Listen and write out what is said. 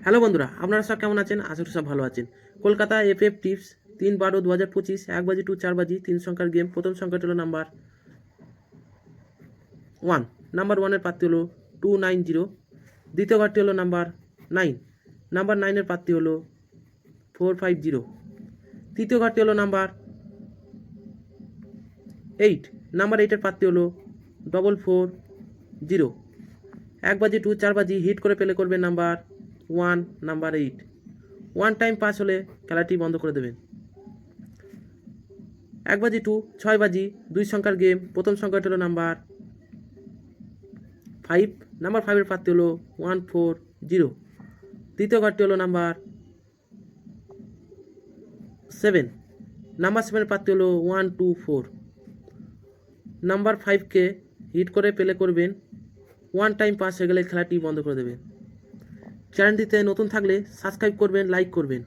Hello বন্ধুরা, আপনারা সব কেমন আছেন? আশা করি সব ভালো আছেন। কলকাতা এফএফ টিপস 3/12/2025 1 বাজি টু 4 বাজি 3 সংখ্যার গেম। প্রথম সংখ্যাটি হলো নাম্বার 1। নাম্বার 1-এর প্রার্থী হলো 290। দ্বিতীয় ঘরটি হলো নাম্বার 9। নাম্বার 9-এর প্রার্থী হলো 450। তৃতীয় ঘরটি হলো নাম্বার 8। নাম্বার 8-এর প্রার্থী হলো 440। 1 বাজি টু 4 বাজি হিট করে প্লে করবে নাম্বার 1, নাম্বার 8। 1 টাইম পাস হলে খেলাটি বন্ধ করে দেবেন। 1 বাজি টু 6 বাজি 2 সংখ্যার গেম। প্রথম সংখ্যাটি হলো নাম্বার 5। নাম্বার 5-এর প্রার্থী হলো 140। তৃতীয় ঘরটি হলো নাম্বার 7। নাম্বার 7-এর প্রার্থী হলো 124। নাম্বার 5কে হিট করে প্লে করবেন। 1 টাইম পাস হয়ে গেলে খেলাটি বন্ধ করে দেবেন। চ্যানেলটিতে নতুন থাকলে সাবস্ক্রাইব করবেন, লাইক করবেন।